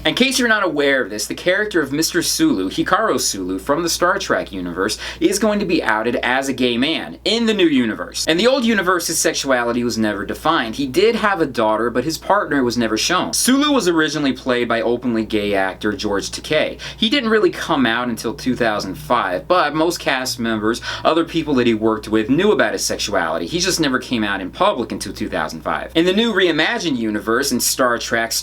In case you're not aware of this, the character of Mr. Sulu, Hikaru Sulu, from the Star Trek universe, is going to be outed as a gay man in the new universe. In the old universe, his sexuality was never defined. He did have a daughter, but his partner was never shown. Sulu was originally played by openly gay actor George Takei. He didn't really come out until 2005, but most cast members, other people that he worked with, knew about his sexuality. He just never came out in public until 2005. In the new reimagined universe, in Star Trek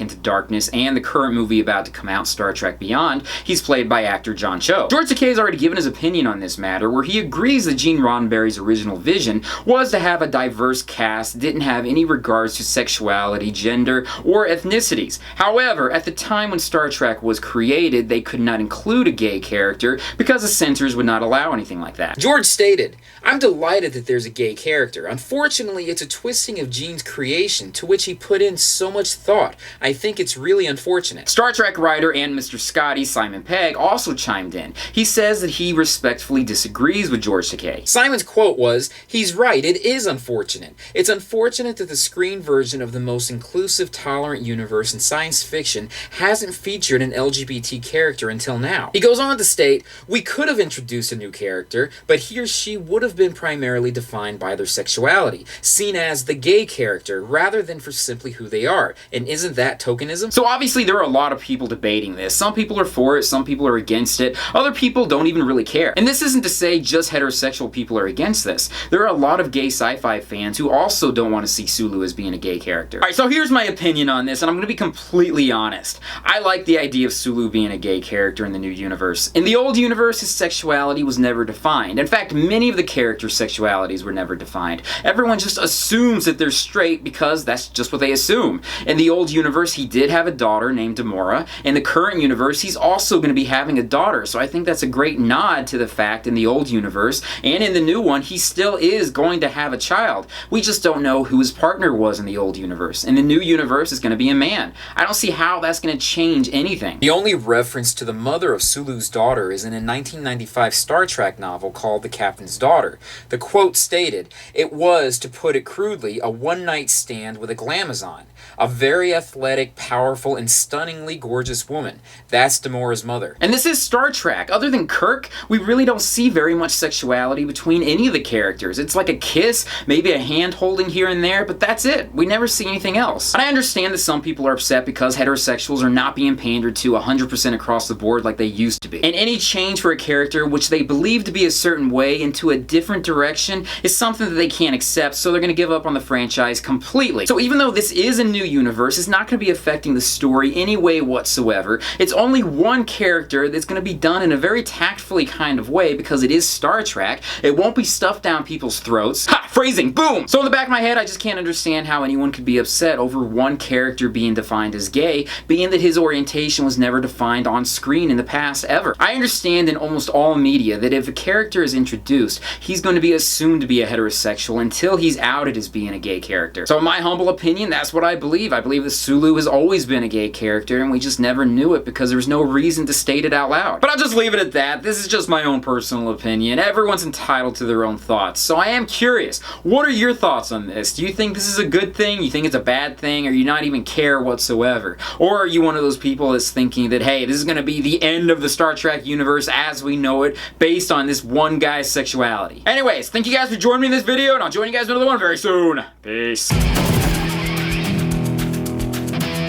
Into Darkness, and the current movie about to come out, Star Trek Beyond, he's played by actor John Cho. George Takei has already given his opinion on this matter, where he agrees that Gene Roddenberry's original vision was to have a diverse cast, didn't have any regards to sexuality, gender, or ethnicities. However, at the time when Star Trek was created, they could not include a gay character because the censors would not allow anything like that. George stated, "I'm delighted that there's a gay character. Unfortunately, it's a twisting of Gene's creation to which he put in so much thought. I think it's really unfortunate." Star Trek writer and Mr. Scotty, Simon Pegg, also chimed in. He says that he respectfully disagrees with George Takei. Simon's quote was, "He's right, it is unfortunate. It's unfortunate that the screen version of the most inclusive, tolerant universe in science fiction hasn't featured an LGBT character until now." He goes on to state, "We could have introduced a new character, but he or she would have been primarily defined by their sexuality, seen as the gay character, rather than for simply who they are. And isn't that tokenism?" So obviously there are a lot of people debating this. Some people are for it, some people are against it, other people don't even really care. And this isn't to say just heterosexual people are against this. There are a lot of gay sci-fi fans who also don't want to see Sulu as being a gay character. Alright, so here's my opinion on this, and I'm going to be completely honest. I like the idea of Sulu being a gay character in the new universe. In the old universe, his sexuality was never defined. In fact, many of the characters' sexualities were never defined. Everyone just assumes that they're straight because that's just what they assume. In the old universe, he did have a daughter named Demora. In the current universe, he's also going to be having a daughter, so I think that's a great nod to the fact in the old universe, and in the new one, he still is going to have a child. We just don't know who his partner was in the old universe. In the new universe, it's going to be a man. I don't see how that's going to change anything. The only reference to the mother of Sulu's daughter is in a 1995 Star Trek novel called The Captain's Daughter. The quote stated, "It was, to put it crudely, a one-night stand with a glamazon. A very athletic, powerful, and stunningly gorgeous woman. That's Demora's mother." And this is Star Trek. Other than Kirk, we really don't see very much sexuality between any of the characters. It's like a kiss, maybe a hand holding here and there, but that's it. We never see anything else. And I understand that some people are upset because heterosexuals are not being pandered to 100% across the board like they used to be. And any change for a character which they believe to be a certain way into a different direction is something that they can't accept, so they're going to give up on the franchise completely. So even though this is a new universe, it's not going to be affecting the story any way whatsoever. It's only one character that's going to be done in a very tactfully kind of way because it is Star Trek. It won't be stuffed down people's throats. Ha! Phrasing! Boom! So in the back of my head, I just can't understand how anyone could be upset over one character being defined as gay, being that his orientation was never defined on screen in the past ever. I understand in almost all media that if a character is introduced, he's going to be assumed to be a heterosexual until he's outed as being a gay character. So in my humble opinion, that's what I believe. I believe that Sulu has always been a gay character and we just never knew it because there's no reason to state it out loud. But I'll just leave it at that. This is just my own personal opinion. Everyone's entitled to their own thoughts. So I am curious, what are your thoughts on this? Do you think this is a good thing? You think it's a bad thing? Or you not even care whatsoever? Or are you one of those people that's thinking that, hey, this is going to be the end of the Star Trek universe as we know it based on this one guy's sexuality? Anyways, thank you guys for joining me in this video, and I'll join you guys in another one very soon. Peace.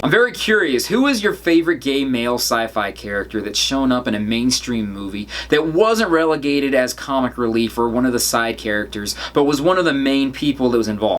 I'm very curious, who is your favorite gay male sci-fi character that's shown up in a mainstream movie that wasn't relegated as comic relief or one of the side characters, but was one of the main people that was involved?